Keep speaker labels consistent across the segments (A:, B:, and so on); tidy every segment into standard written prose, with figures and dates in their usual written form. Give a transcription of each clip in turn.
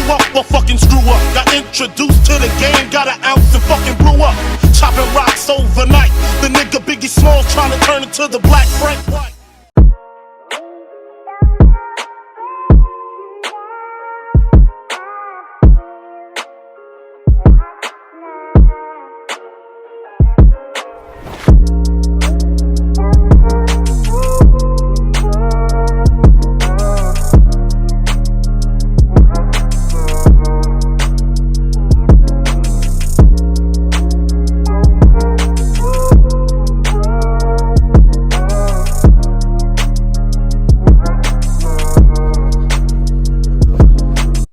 A: up or fucking screw up. Got introduced to the game, got an ounce and fucking blew up. Chopping rocks overnight. The nigga Biggie Smalls trying to turn into the Black Frank White.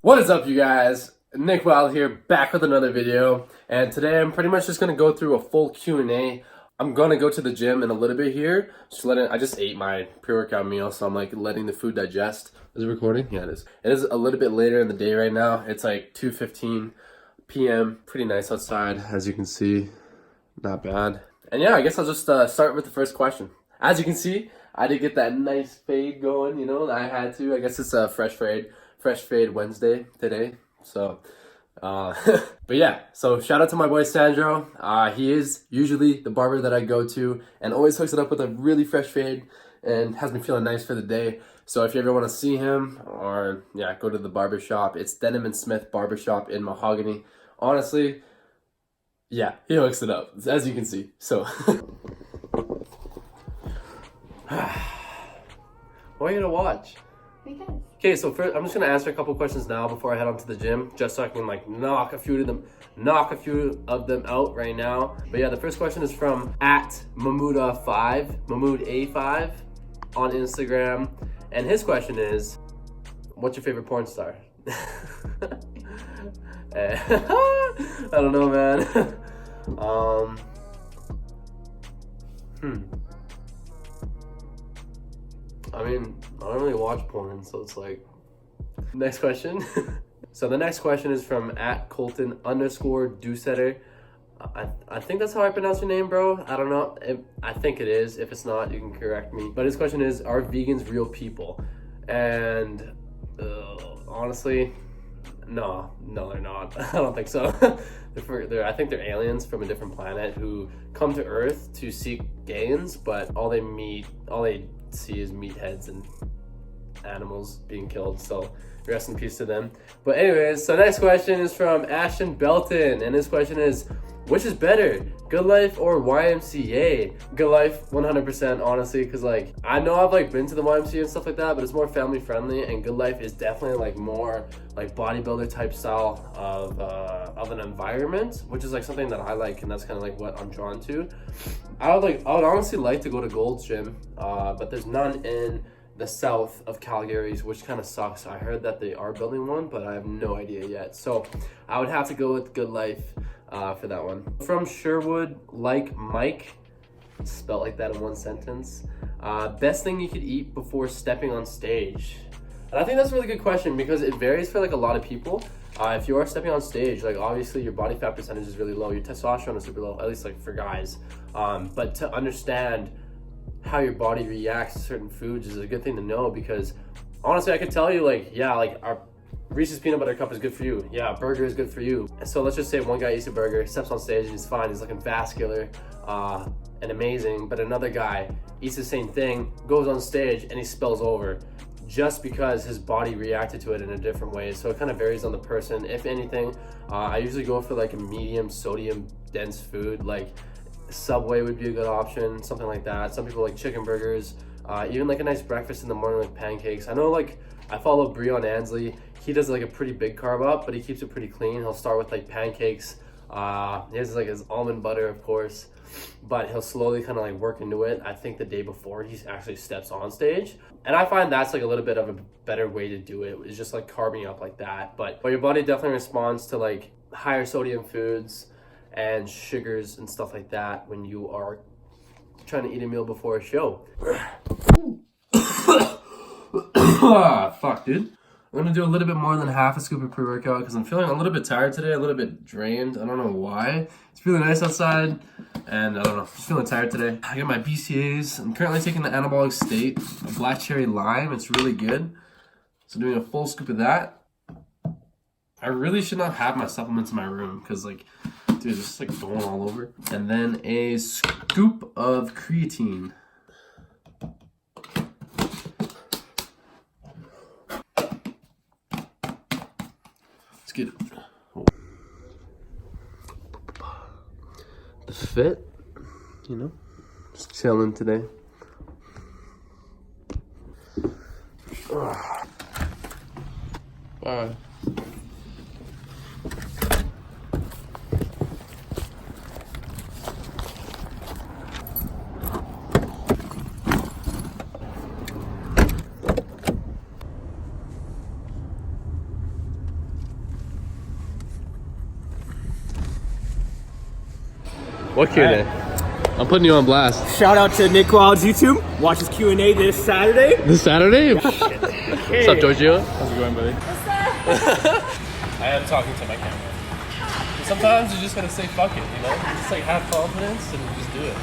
B: What is up, you guys? Nick Wild here, back with another video, and today I'm pretty much just gonna go through a full Q&A. I'm gonna go to the gym in a little bit here. I just ate my pre-workout meal, so I'm like letting the food digest. Is it recording? Yeah, it is. It is a little bit later in the day right now. It's like 2:15 p.m. Pretty nice outside, as you can see. Not bad. And yeah, I guess I'll just start with the first question. As you can see, I did get that nice fade going. You know, I had to. I guess it's a fresh fade Wednesday today. So but yeah, so shout out to my boy Sandro. He is usually the barber that I go to and always hooks it up with a really fresh fade and has me feeling nice for the day. So if you ever want to see him, or yeah, go to the barber shop, it's Denham and Smith Barbershop in Mahogany. Honestly, yeah, he hooks it up, as you can see. So what are you gonna watch?
C: Because.
B: Okay, so first, I'm just gonna answer a couple questions now before I head on to the gym, just so I can like knock a few of them out right now. But yeah, the first question is from @Mahmouda5, Mahmoud A5 on Instagram, and his question is, "What's your favorite porn star?" I don't know, man. I mean, I don't really watch porn, so it's like... Next question. So the next question is from @Colton_Dewsetter. I think that's how I pronounce your name, bro. I don't know. I think it is. If it's not, you can correct me. But his question is, are vegans real people? And honestly, no, they're not. I don't think so. I think they're aliens from a different planet who come to Earth to seek gains, but all they see is meatheads and animals being killed, so rest in peace to them. But anyways, so next question is from Ashton Belton, and his question is, which is better, Good Life or YMCA? Good Life 100%, honestly, because like I know I've like been to the YMCA and stuff like that, but it's more family friendly, and Good Life is definitely like more like bodybuilder type style of an environment, which is like something that I like, and that's kind of like what I'm drawn to. I would honestly like to go to Gold's Gym, but there's none in the south of Calgary, which kind of sucks. I heard that they are building one, but I have no idea yet. So I would have to go with Good Life for that one. From Sherwood, like Mike, spelled like that in one sentence. Best thing you could eat before stepping on stage? And I think that's a really good question because it varies for like a lot of people. If you are stepping on stage, like obviously your body fat percentage is really low, your testosterone is super low, at least like for guys. But to understand how your body reacts to certain foods is a good thing to know, because honestly I could tell you like, yeah, like our Reese's peanut butter cup is good for you. Yeah, a burger is good for you. And so let's just say one guy eats a burger, steps on stage, and he's fine, he's looking vascular and amazing, but another guy eats the same thing, goes on stage, and he spills over just because his body reacted to it in a different way. So it kind of varies on the person. If anything, I usually go for like a medium sodium dense food, like Subway would be a good option, something like that. Some people like chicken burgers, even like a nice breakfast in the morning like pancakes. I know like I follow Breon Ansley. He does like a pretty big carb up, but he keeps it pretty clean. He'll start with like pancakes. He has like his almond butter, of course, but he'll slowly kind of like work into it. I think the day before he actually steps on stage, and I find that's like a little bit of a better way to do it, is just like carbing up like that. But your body definitely responds to like higher sodium foods and sugars and stuff like that when you are trying to eat a meal before a show. Fuck, dude. I'm gonna do a little bit more than half a scoop of pre-workout because I'm feeling a little bit tired today, a little bit drained. I don't know why. It's really nice outside, and I don't know, just feeling tired today. I got my BCAAs. I'm currently taking the anabolic state, a black cherry lime. It's really good. So doing a full scoop of that. I really should not have my supplements in my room because, like, dude, it's just like going all over. And then a scoop of creatine. Let's get it. The fit, you know, just chilling today. Bye. What Q&A? I'm putting you on blast.
C: Shout out to Nick Wild's YouTube. Watch his Q&A this Saturday.
B: This Saturday? What's up, Giorgio?
C: How's it going, buddy?
B: I am talking to my camera. Sometimes you just gotta say fuck it, you know? Just like have confidence and just do it.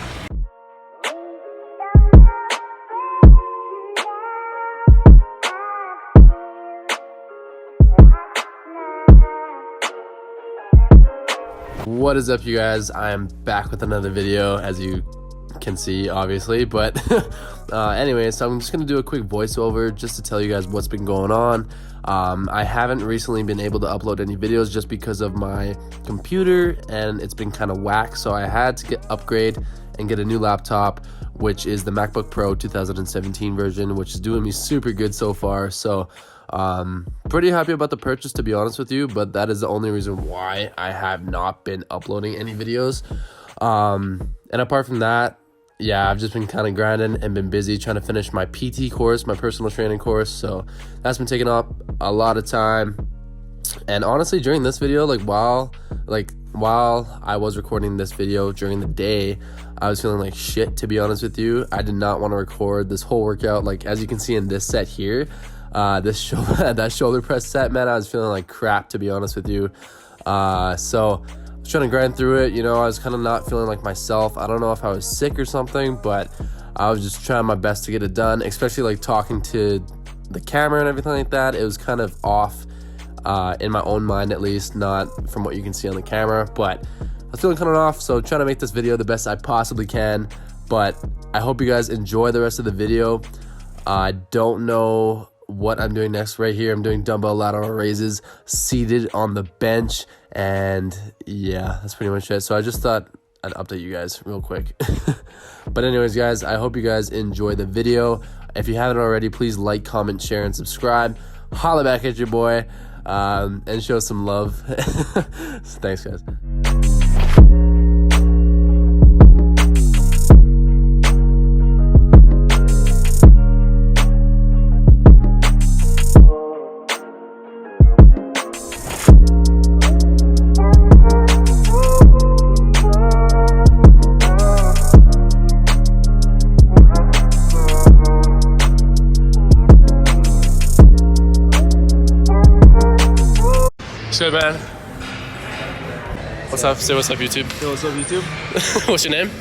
B: What is up, you guys? I am back with another video, as you can see, obviously, but anyway, so I'm just gonna do a quick voiceover just to tell you guys what's been going on. I haven't recently been able to upload any videos just because of my computer, and it's been kind of whack, so I had to upgrade and get a new laptop, which is the MacBook Pro 2017 version, which is doing me super good so far. So pretty happy about the purchase, to be honest with you, but that is the only reason why I have not been uploading any videos. And apart from that, yeah, I've just been kind of grinding and been busy trying to finish my PT course, my personal training course. So that's been taking up a lot of time. And honestly, during this video, while I was recording this video during the day, I was feeling like shit, to be honest with you. I did not want to record this whole workout. Like, as you can see in this set here, that shoulder press set, man, I was feeling like crap, to be honest with you. So I was trying to grind through it, you know. I was kind of not feeling like myself. I don't know if I was sick or something, but I was just trying my best to get it done, especially like talking to the camera and everything like that. It was kind of off in my own mind, at least, not from what you can see on the camera, but I was feeling kind of off, so trying to make this video the best I possibly can. But I hope you guys enjoy the rest of the video. I don't know what I'm doing next. Right here, I'm doing dumbbell lateral raises seated on the bench, and yeah, that's pretty much it. So I just thought I'd update you guys real quick. But anyways, guys, I hope you guys enjoy the video. If you haven't already, please like, comment, share, and subscribe. Holla back at your boy, and show some love. Thanks, guys. Good, man. What's up? Say what's up, YouTube.
C: Yo, what's up, YouTube?
B: What's your name?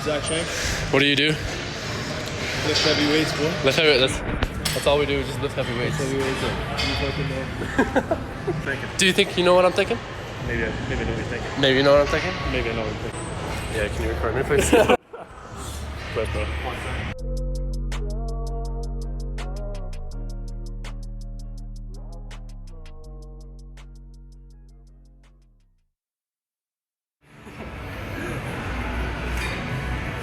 C: Zach Shank.
B: What do you do?
C: Lift heavy weights, bro.
B: Lift heavy. That's all we do. Just lift heavy weights.
C: Heavy weights. You fucking know. Thinking.
B: Do you think you know what I'm thinking?
C: Maybe I know what you're thinking.
B: Maybe you know what I'm thinking?
C: Maybe I know what you're thinking.
B: Yeah, can you record me, please?
C: Press, bro.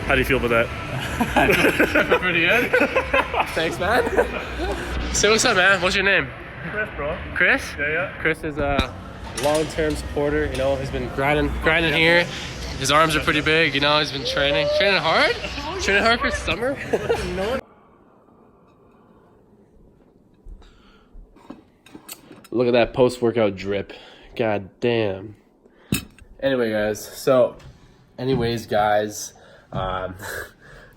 C: How do you feel about that?
B: Pretty good. Thanks, man. Say what's up, man. What's your name?
C: Chris, bro.
B: Chris?
C: Yeah.
B: Chris is a long-term supporter. You know, he's been grinding here. His arms are pretty big. You know, he's been training hard. Training hard for summer. Look at that post-workout drip. God damn. Anyways, guys,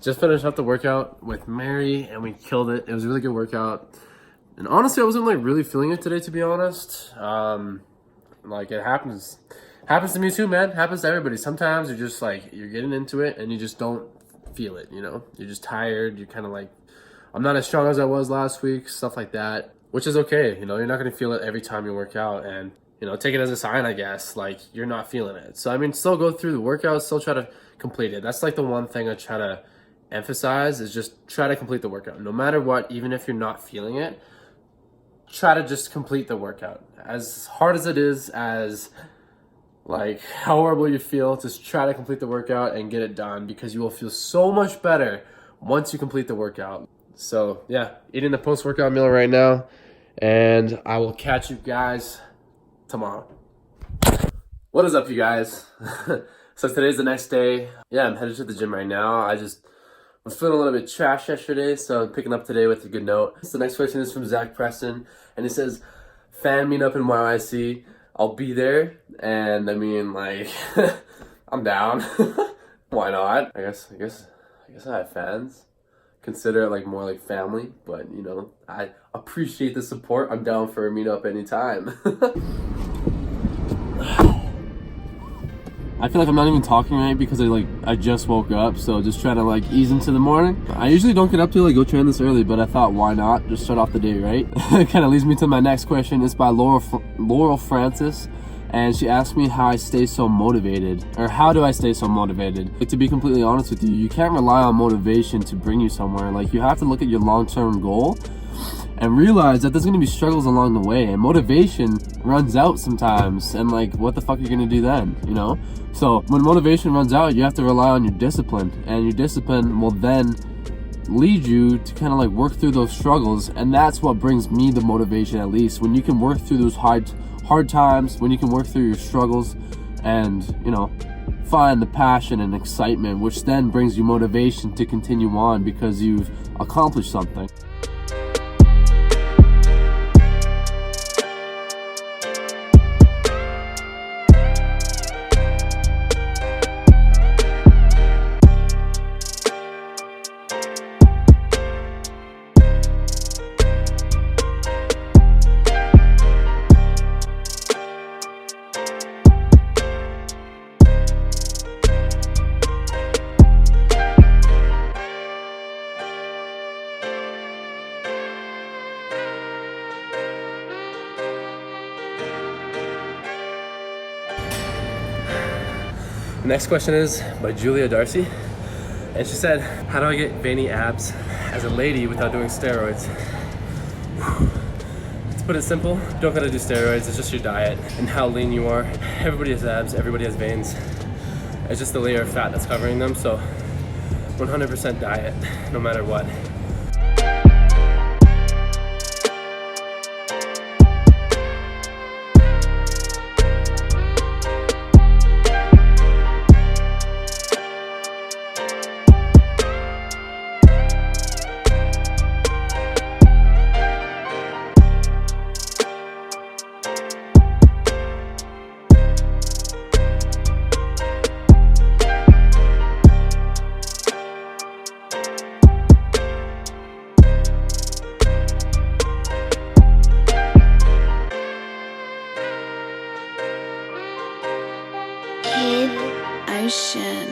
B: just finished up the workout with Mary, and we killed it. It was a really good workout. And honestly, I wasn't really feeling it today, to be honest. It happens to me too, man. It happens to everybody. Sometimes you're just you're getting into it and you just don't feel it, you know? You're just tired. You're kind of I'm not as strong as I was last week, stuff like that, which is okay. You know, you're not going to feel it every time you work out. And you know, take it as a sign, I guess, like you're not feeling it. So I mean, still go through the workout, still try to complete it. That's like the one thing I try to emphasize, is just try to complete the workout no matter what. Even if you're not feeling it, try to just complete the workout. As hard as it is, as like how horrible you feel, just try to complete the workout and get it done, because you will feel so much better once you complete the workout. So yeah, eating the post-workout meal right now, and I will catch you guys tomorrow. What is up, you guys? So today's the next day. Yeah, I'm headed to the gym right now. I was feeling a little bit trash yesterday, so I'm picking up today with a good note. So the next question is from Zach Preston, and he says, fan meetup in YYC. I'll be there. And I mean, like, I'm down. Why not? I guess I have fans. Consider it like more like family, but you know, I appreciate the support. I'm down for a meetup anytime. I feel like I'm not even talking right because I just woke up, so just trying to like ease into the morning. I usually don't get up to like go train this early, but I thought, why not just start off the day right? It kind of leads me to my next question. It's by Laurel Francis, and she asked me how I stay so motivated, or how do I stay so motivated? Like, to be completely honest with you, you can't rely on motivation to bring you somewhere. Like, you have to look at your long-term goal and realize that there's going to be struggles along the way, and motivation runs out sometimes, and like, what the fuck are you going to do then, you know? So when motivation runs out, you have to rely on your discipline, and your discipline will then lead you to kind of like work through those struggles. And that's what brings me the motivation, at least, when you can work through those hard times, when you can work through your struggles and, you know, find the passion and excitement, which then brings you motivation to continue on because you've accomplished something. The next question is by Julia Darcy, and she said, how do I get veiny abs as a lady without doing steroids? To put it simple, you don't gotta do steroids, it's just your diet and how lean you are. Everybody has abs, everybody has veins. It's just the layer of fat that's covering them, so 100% diet, no matter what.
D: Ocean.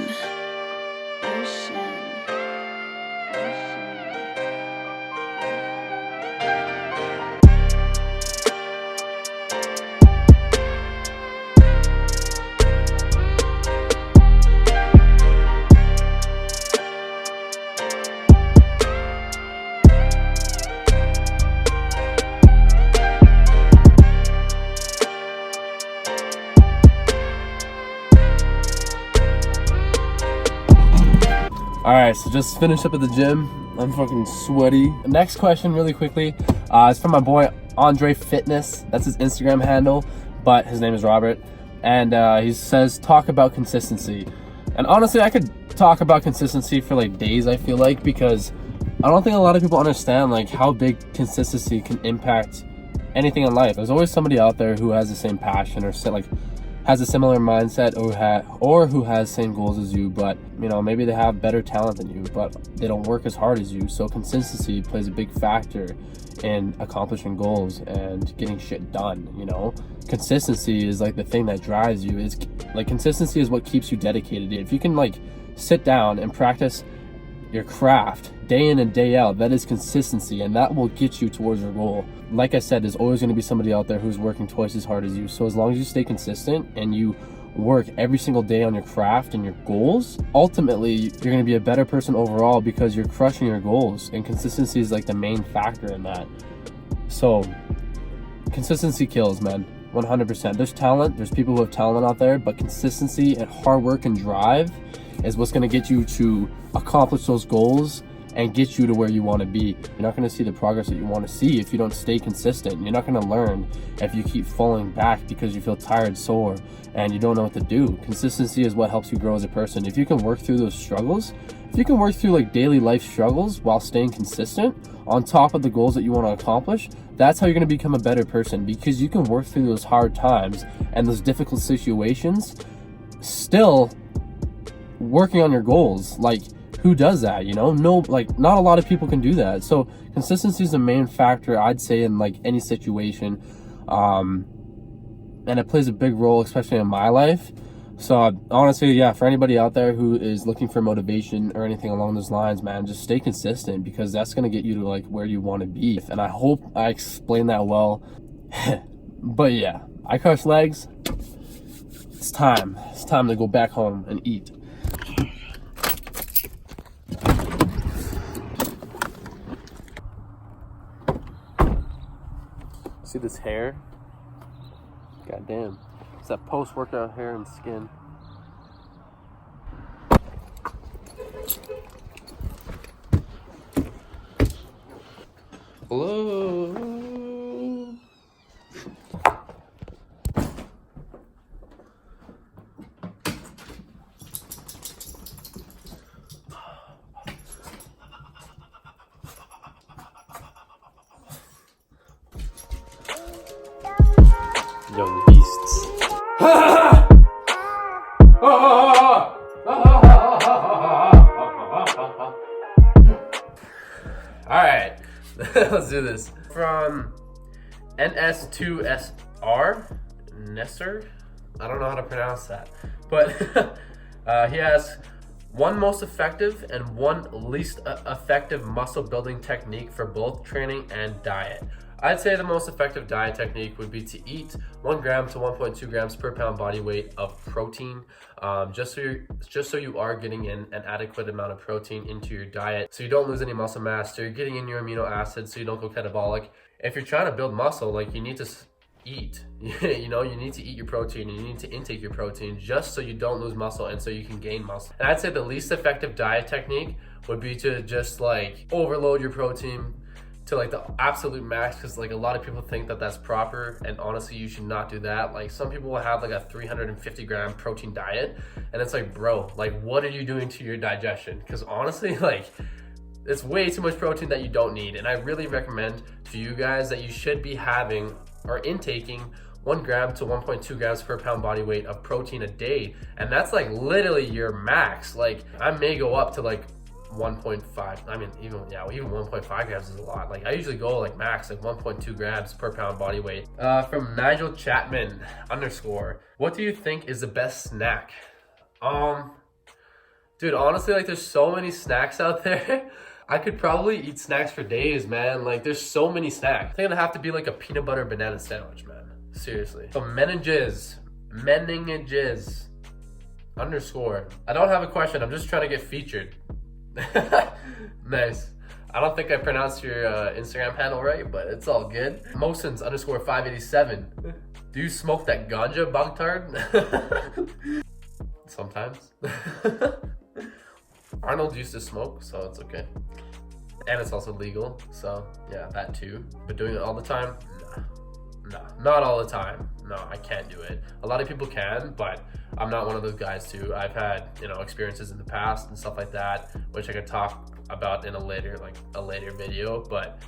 B: Alright, so just finished up at the gym. I'm fucking sweaty. The next question, really quickly, is from my boy Andre Fitness. That's his Instagram handle, but his name is Robert. And he says, talk about consistency. And honestly, I could talk about consistency for like days, I feel like, because I don't think a lot of people understand like how big consistency can impact anything in life. There's always somebody out there who has the same passion or like has a similar mindset or who has same goals as you, but you know, maybe they have better talent than you, but they don't work as hard as you. So consistency plays a big factor in accomplishing goals and getting shit done. You know, consistency is like the thing that drives you. It's like consistency is what keeps you dedicated. If you can like sit down and practice your craft day in and day out. That is consistency, and that will get you towards your goal. Like I said, there's always going to be somebody out there who's working twice as hard as you. So as long as you stay consistent and you work every single day on your craft and your goals, ultimately you're going to be a better person overall because you're crushing your goals, and consistency is like the main factor in that. So consistency kills, man. 100%. There's talent, there's people who have talent out there, but consistency and hard work and drive is what's going to get you to accomplish those goals and get you to where you want to be. You're not going to see the progress that you want to see if you don't stay consistent. You're not going to learn if you keep falling back because you feel tired, sore, and you don't know what to do. Consistency is what helps you grow as a person. If you can work through those struggles, if you can work through like daily life struggles while staying consistent on top of the goals that you want to accomplish, that's how you're going to become a better person, because you can work through those hard times and those difficult situations still working on your goals. Like, who does that? You know, no, like not a lot of people can do that. So consistency is the main factor, I'd say, in like any situation, and it plays a big role, especially in my life. So honestly, yeah, for anybody out there who is looking for motivation or anything along those lines, man, just stay consistent, because that's going to get you to like where you want to be. And I hope I explained that well. But yeah, I crush legs. It's time to go back home and eat. See this hair? God damn. It's that post-workout hair and skin. Hello. Young beasts. Alright, let's do this. From NS2SR, Nesser? I don't know how to pronounce that. But he asks, one most effective and one least effective muscle building technique for both training and diet. I'd say the most effective diet technique would be to eat 1 gram to 1.2 grams per pound body weight of protein, just so you are getting in an adequate amount of protein into your diet, so you don't lose any muscle mass, so you're getting in your amino acids, so you don't go catabolic. If you're trying to build muscle, like, you need to eat, you know, you need to eat your protein, and you need to intake your protein just so you don't lose muscle and so you can gain muscle. And I'd say the least effective diet technique would be to just like overload your protein to like the absolute max, because like a lot of people think that that's proper, and honestly you should not do that. Like, some people will have like a 350 gram protein diet, and it's like, bro, like, what are you doing to your digestion? Because honestly, like, it's way too much protein that you don't need. And I really recommend to you guys that you should be having or intaking 1 gram to 1.2 grams per pound body weight of protein a day, and that's like literally your max. Like, I may go up to like 1.5. I mean, even 1.5 grams is a lot. Like, I usually go like max like 1.2 grams per pound body weight. From Nigel Chapman _, what do you think is the best snack? Dude, honestly, like, there's so many snacks out there. I could probably eat snacks for days, man. Like, there's so many snacks. I think it'd have to be like a peanut butter banana sandwich, man. Seriously. So Meninges _. I don't have a question. I'm just trying to get featured. Nice. I don't think I pronounced your Instagram handle right, but it's all good. Mosins _587. Do you smoke that ganja, Bogtard? Sometimes. Arnold used to smoke, so it's okay. And it's also legal, so yeah, that too. But doing it all the time? Nah, not all the time. No, I can't do it. A lot of people can, but I'm not one of those guys too. I've had, you know, experiences in the past and stuff like that, which I could talk about in a later video. But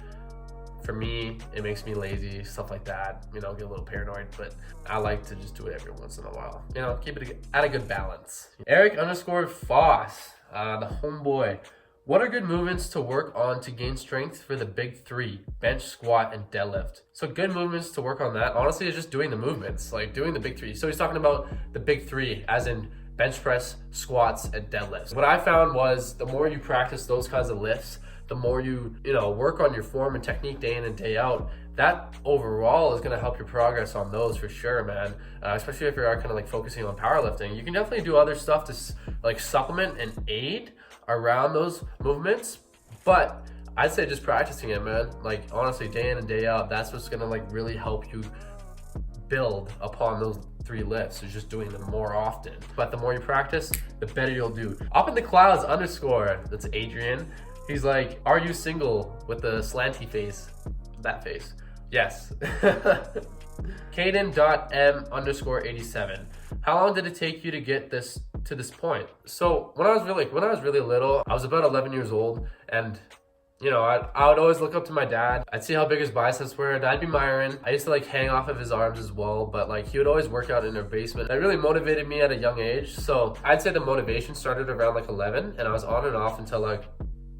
B: for me, it makes me lazy, stuff like that. You know, get a little paranoid, but I like to just do it every once in a while. You know, keep it at a good balance. Eric _Foss, the homeboy. What are good movements to work on to gain strength for the big 3, bench, squat, and deadlift? So good movements to work on that, honestly, is just doing the movements, like doing the big 3. So he's talking about the big 3, as in bench press, squats, and deadlifts. What I found was the more you practice those kinds of lifts, the more you work on your form and technique day in and day out, that overall is going to help your progress on those for sure, man. Especially if you're kind of like focusing on powerlifting. You can definitely do other stuff to like supplement and aid around those movements, but I'd say just practicing it, man. Like honestly, day in and day out, that's what's going to like really help you build upon those 3 lifts. Is just doing them more often. But the more you practice, the better you'll do. Up in the clouds _ that's Adrian. He's like, are you single with the slanty face? That face. Yes. Caden.m_87. How long did it take you to get this to this point? So when I was really little, I was about 11 years old, and I would always look up to my dad. I'd see how big his biceps were, and I'd be admiring. I used to like hang off of his arms as well, but like he would always work out in our basement. It really motivated me at a young age. So I'd say the motivation started around like 11, and I was on and off until like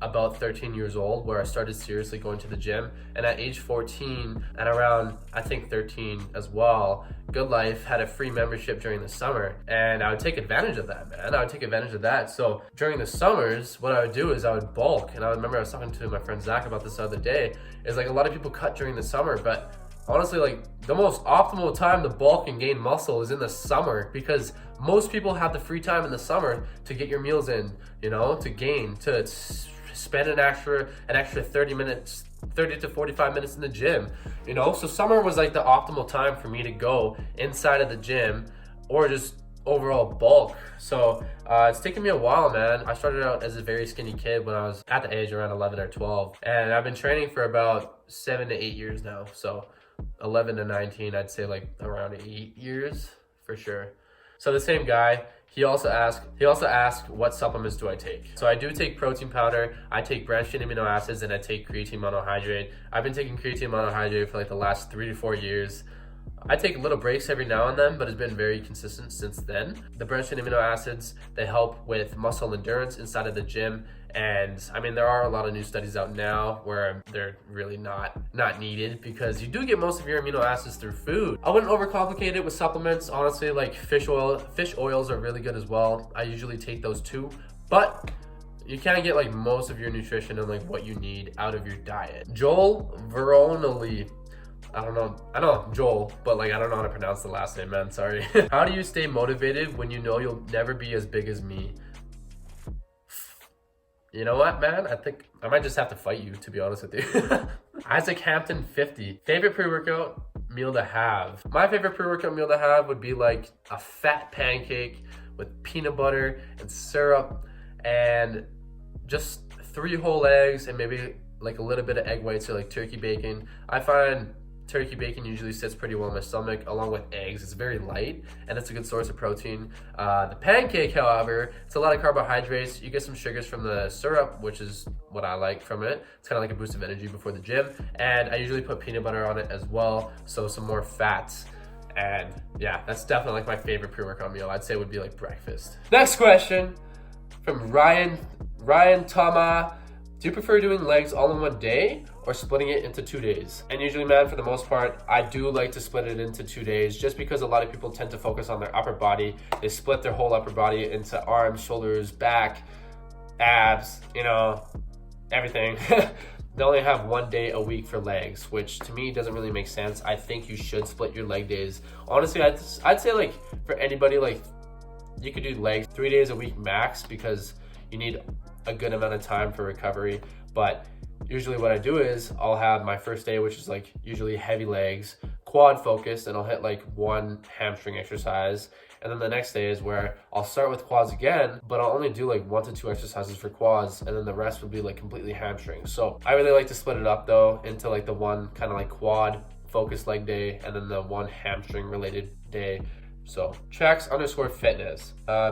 B: about 13 years old, where I started seriously going to the gym. And at age 14 and around I think 13 as well, Good Life had a free membership during the summer, and I would take advantage of that, man. I would take advantage of that. So during the summers, what I would do is I would bulk. And I remember I was talking to my friend Zach about this the other day, is like a lot of people cut during the summer, but honestly, like the most optimal time to bulk and gain muscle is in the summer, because most people have the free time in the summer to get your meals in, to gain, to spend an extra 30 to 45 minutes in the gym, So summer was like the optimal time for me to go inside of the gym or just overall bulk. So it's taken me a while, man. I started out as a very skinny kid when I was at the age around 11 or 12, and I've been training for about 7 to 8 years now. So 11 to 19, I'd say like around 8 years for sure. So the same guy, he also asked what supplements do I take. So I do take protein powder, I take branched chain amino acids, and I take creatine monohydrate. I've been taking creatine monohydrate for like the last 3 to 4 years. I take little breaks every now and then, but it's been very consistent since then. The branched chain amino acids, they help with muscle endurance inside of the gym. And I mean, there are a lot of new studies out now where they're really not needed, because you do get most of your amino acids through food. I wouldn't overcomplicate it with supplements. Honestly, like fish oils are really good as well. I usually take those too, but you can't get like most of your nutrition and like what you need out of your diet. Joel Veronoli. I know Joel, but like I don't know how to pronounce the last name, man. Sorry. How do you stay motivated when you know you'll never be as big as me? You know what, man? I think I might just have to fight you, to be honest with you. Isaac Hampton 50. Favorite pre-workout meal to have? My favorite pre-workout meal to have would be like a fat pancake with peanut butter and syrup and just 3 whole eggs and maybe like a little bit of egg whites or like turkey bacon. I find turkey bacon usually sits pretty well in my stomach along with eggs. It's very light and it's a good source of protein. The pancake, however, it's a lot of carbohydrates. You get some sugars from the syrup, which is what I like from it. It's kind of like a boost of energy before the gym. And I usually put peanut butter on it as well, so some more fats. And yeah, that's definitely like my favorite pre-workout meal. I'd say would be like breakfast. Next question from Ryan Tama. Do you prefer doing legs all in one day or splitting it into 2 days? And usually, man, for the most part, I do like to split it into 2 days, just because a lot of people tend to focus on their upper body. They split their whole upper body into arms, shoulders, back, abs, everything. They only have 1 day a week for legs, which to me doesn't really make sense. I think you should split your leg days. Honestly, I'd say like for anybody, like you could do legs 3 days a week max, because you need a good amount of time for recovery. But usually what I do is I'll have my first day, which is like usually heavy legs, quad focused, and I'll hit like 1 hamstring exercise. And then the next day is where I'll start with quads again, but I'll only do like 1 to 2 exercises for quads, and then the rest will be like completely hamstring. So I really like to split it up though into like the 1 kind of like quad focused leg day and then the 1 hamstring related day. So Trax_fitness,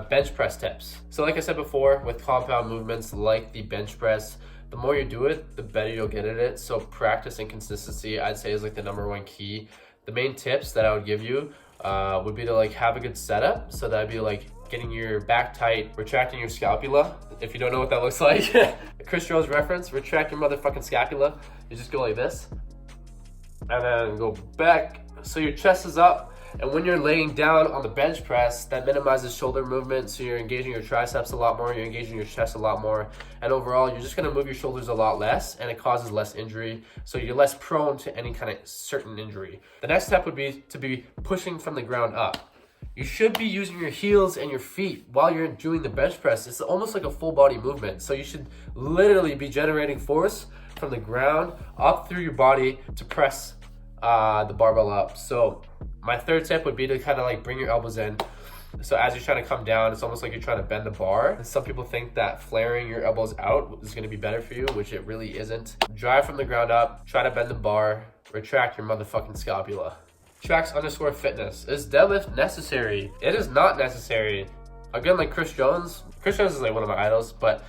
B: bench press tips. So like I said before, with compound movements like the bench press, the more you do it, the better you'll get at it. So practice and consistency, I'd say, is like the #1 key. The main tips that I would give you would be to like have a good setup. So that'd be like getting your back tight, retracting your scapula. If you don't know what that looks like, Chris Jones reference, retract your motherfucking scapula. You just go like this and then go back so your chest is up. And when you're laying down on the bench press, that minimizes shoulder movement, so you're engaging your triceps a lot more, you're engaging your chest a lot more, and overall you're just going to move your shoulders a lot less, and it causes less injury, so you're less prone to any kind of certain injury. The next step would be to be pushing from the ground up. You should be using your heels and your feet while you're doing the bench press. It's almost like a full body movement. So you should literally be generating force from the ground up through your body to press the barbell up. So my third tip would be to kind of like bring your elbows in. So as you're trying to come down, it's almost like you're trying to bend the bar. And some people think that flaring your elbows out is going to be better for you, which it really isn't. Drive from the ground up, try to bend the bar, retract your motherfucking scapula. Tracks_fitness. Is deadlift necessary? It is not necessary. Again, like Chris Jones is like one of my idols, but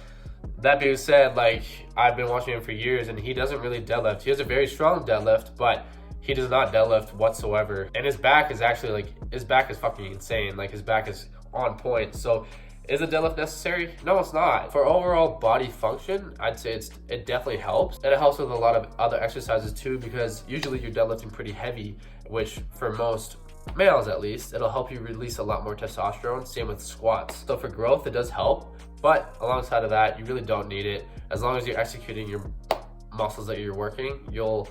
B: that being said, like I've been watching him for years and he doesn't really deadlift. He has a very strong deadlift, but he does not deadlift whatsoever. And his back is actually like, his back is fucking insane. Like his back is on point. So is a deadlift necessary? No, it's not. For overall body function, I'd say it definitely helps. And it helps with a lot of other exercises too, because usually you're deadlifting pretty heavy, which for most males at least, it'll help you release a lot more testosterone. Same with squats. So for growth, it does help, but alongside of that, you really don't need it. As long as you're executing your muscles that you're working, you'll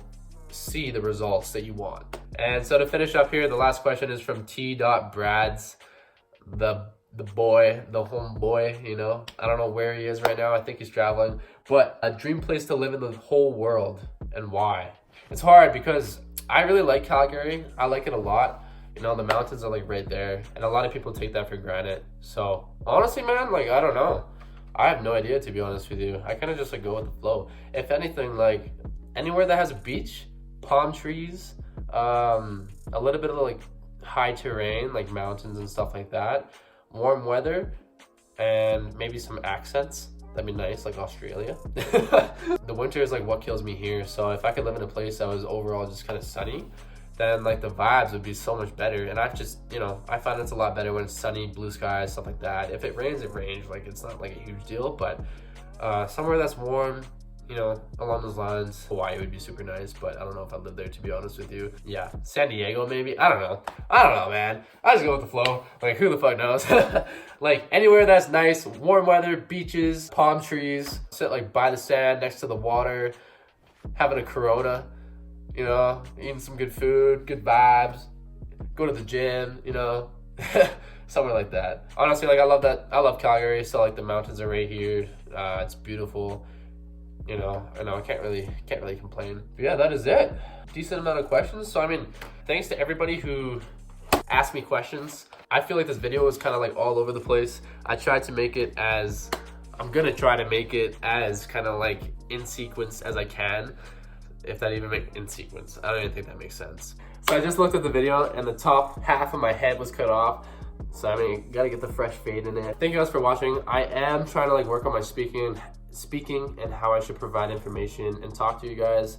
B: see the results that you want. And so to finish up here, the last question is from T.Brads, the boy, the homeboy, you know. I don't know where he is right now. I think he's traveling. But a dream place to live in the whole world, and why? It's hard because I really like Calgary. I like it a lot. You know, the mountains are like right there, and a lot of people take that for granted. So honestly, man, like I don't know. I have no idea, to be honest with you. I kind of just like go with the flow. If anything, like anywhere that has a beach, palm trees, a little bit of like high terrain, like mountains and stuff like that, warm weather, and maybe some accents. That'd be nice, like Australia. The winter is like what kills me here. So if I could live in a place that was overall just kind of sunny, then like the vibes would be so much better. And I've just, you know, I find it's a lot better when it's sunny, blue skies, stuff like that. If it rains, it rains. Like it's not like a huge deal, but somewhere that's warm, you know, along those lines. Hawaii would be super nice, but I don't know if I'd live there, to be honest with you. Yeah, San Diego maybe. I don't know, man. I just go with the flow. Like, who the fuck knows? Like, anywhere that's nice, warm weather, beaches, palm trees, sit like by the sand, next to the water, having a Corona, you know, eating some good food, good vibes, go to the gym, you know, somewhere like that. Honestly, like I love Calgary, so like the mountains are right here. It's beautiful. You know, I know I can't really complain. But yeah, that is it. Decent amount of questions. So I mean, thanks to everybody who asked me questions. I feel like this video was kind of like all over the place. I'm gonna try to make it as kind of like in sequence as I can. If that even makes in sequence. I don't even think that makes sense. So I just looked at the video and the top half of my head was cut off. So I mean, gotta get the fresh fade in it. Thank you guys for watching. I am trying to like work on my speaking and how I should provide information and talk to you guys.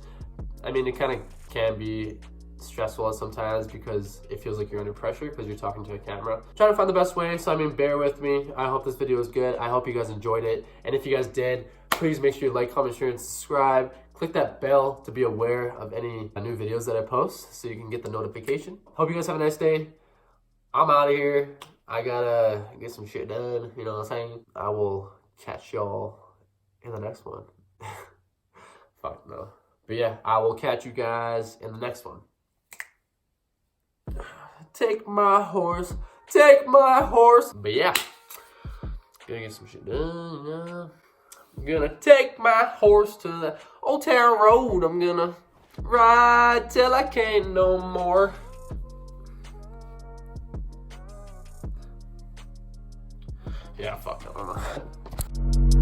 B: I mean, it kind of can be stressful sometimes because it feels like you're under pressure because you're talking to a camera. Trying to find the best way, so I mean, bear with me. I hope this video was good. I hope you guys enjoyed it. And if you guys did, please make sure you like, comment, share, and subscribe. Click that bell to be aware of any new videos that I post so you can get the notification. Hope you guys have a nice day. I'm out of here. I gotta get some shit done, you know what I'm saying? I will catch y'all in the next one. Fuck no. But yeah, I will catch you guys in the next one. Take my horse. But yeah, gonna get some shit done, yeah. I'm gonna take my horse to the old town road. I'm gonna ride till I can't no more. Yeah, fuck, I don't know.